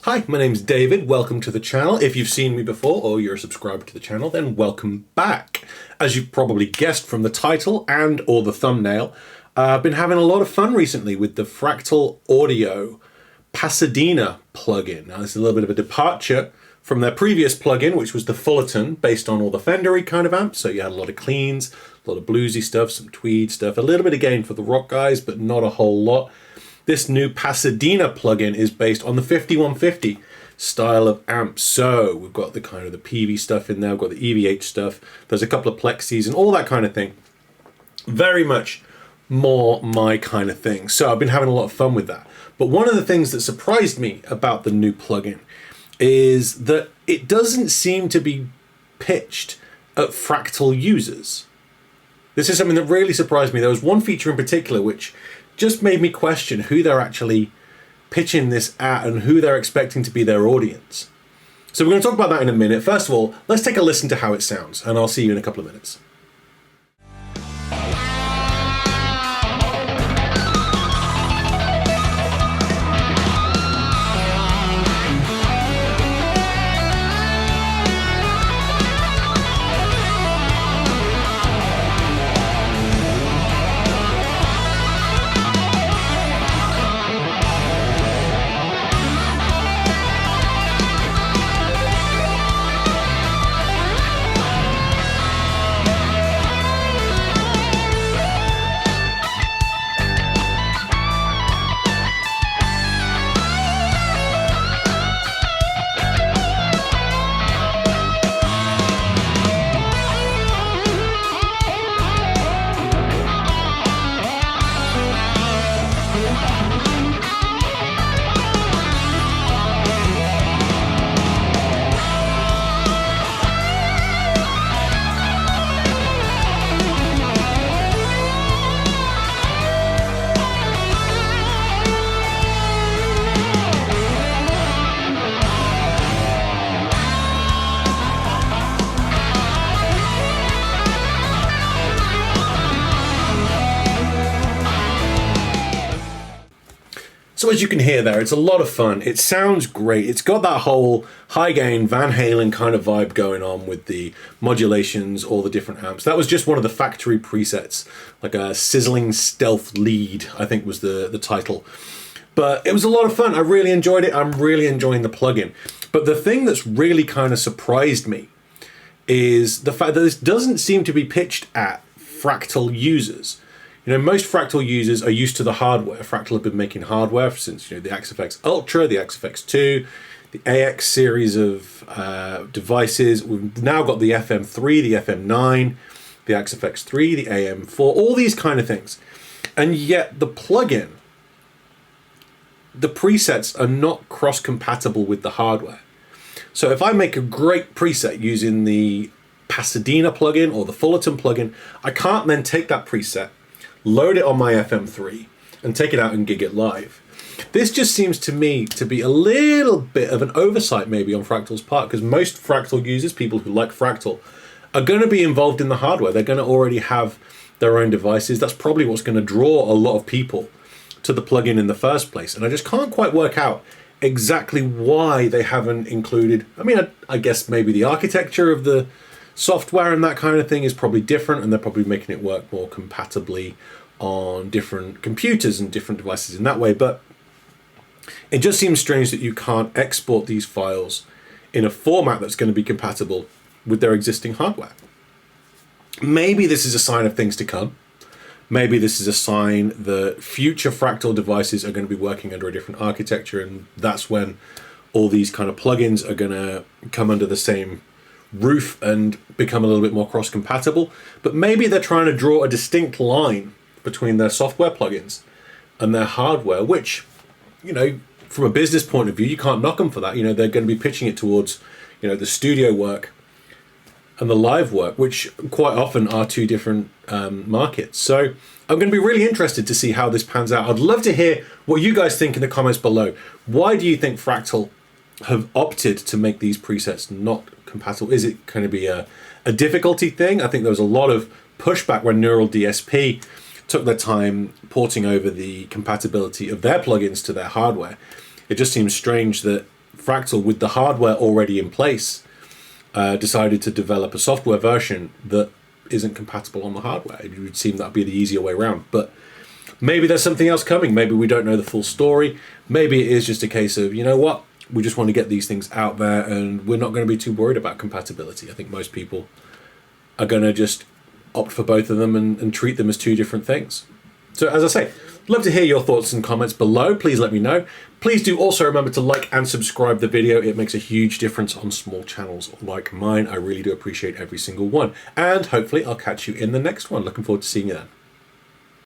Hi, my name's David. Welcome to the channel. If you've seen me before or you're a subscriber to the channel, then welcome back. As you've probably guessed from the title and or the thumbnail, I've been having a lot of fun recently with the Fractal Audio Pasadena plugin. Now, this is a little bit of a departure from their previous plugin, which was the Fullerton, based on all the Fendery kind of amps. So you had a lot of cleans, a lot of bluesy stuff, some tweed stuff, a little bit of gain for the rock guys, but not a whole lot. This new Pasadena plugin is based on the 5150 style of amp. So we've got the kind of the PV stuff in there, we've got the EVH stuff, there's a couple of plexis and all that kind of thing. Very much more my kind of thing. So I've been having a lot of fun with that. But one of the things that surprised me about the new plugin is that it doesn't seem to be pitched at Fractal users. This is something that really surprised me. There was one feature in particular which just made me question who they're actually pitching this at and who they're expecting to be their audience. So we're going to talk about that in a minute. First of all, let's take a listen to how it sounds, and I'll see you in a couple of minutes. So as you can hear there, it's a lot of fun. It sounds great. It's got that whole high gain Van Halen kind of vibe going on with the modulations, all the different amps. That was just one of the factory presets, like a sizzling stealth lead, I think was the title. But it was a lot of fun. I really enjoyed it. I'm really enjoying the plugin. But the thing that's really kind of surprised me is the fact that this doesn't seem to be pitched at Fractal users. You know, most Fractal users are used to the hardware. Fractal have been making hardware since, the XFX Ultra, the XFX2, the AX series of devices. We've now got the FM3, the FM9, the XFX3, the AM4, all these kind of things. And yet the plugin, the presets are not cross-compatible with the hardware. So if I make a great preset using the Pasadena plugin or the Fullerton plugin, I can't then take that preset, load it on my FM3 and take it out and gig it live. This just seems to me to be a little bit of an oversight maybe on Fractal's part, because most Fractal users, people who like Fractal, are going to be involved in the hardware. They're going to already have their own devices. That's probably what's going to draw a lot of people to the plugin in the first place. And I just can't quite work out exactly why they haven't included, I guess maybe the architecture of the software and that kind of thing is probably different, and they're probably making it work more compatibly on different computers and different devices in that way. But it just seems strange that you can't export these files in a format that's going to be compatible with their existing hardware. Maybe this is a sign of things to come. Maybe this is a sign that future Fractal devices are going to be working under a different architecture, and that's when all these kind of plugins are going to come under the same roof and become a little bit more cross-compatible. But maybe they're trying to draw a distinct line between their software plugins and their hardware, which, from a business point of view, you can't knock them for that. They're going to be pitching it towards, the studio work and the live work, which quite often are two different markets. So I'm going to be really interested to see how this pans out. I'd love to hear what you guys think in the comments below. Why do you think Fractal have opted to make these presets not compatible? Is it going to be a difficulty thing? I think there was a lot of pushback when Neural DSP took their time porting over the compatibility of their plugins to their hardware. It just seems strange that Fractal, with the hardware already in place, decided to develop a software version that isn't compatible on the hardware. It would seem that would be the easier way around. But maybe there's something else coming. Maybe we don't know the full story. Maybe it is just a case of, you know what, we just want to get these things out there and we're not going to be too worried about compatibility. I think most people are going to just opt for both of them and treat them as two different things. So as I say, love to hear your thoughts and comments below. Please let me know. Please do also remember to like and subscribe the video. It makes a huge difference on small channels like mine. I really do appreciate every single one. And hopefully I'll catch you in the next one. Looking forward to seeing you then.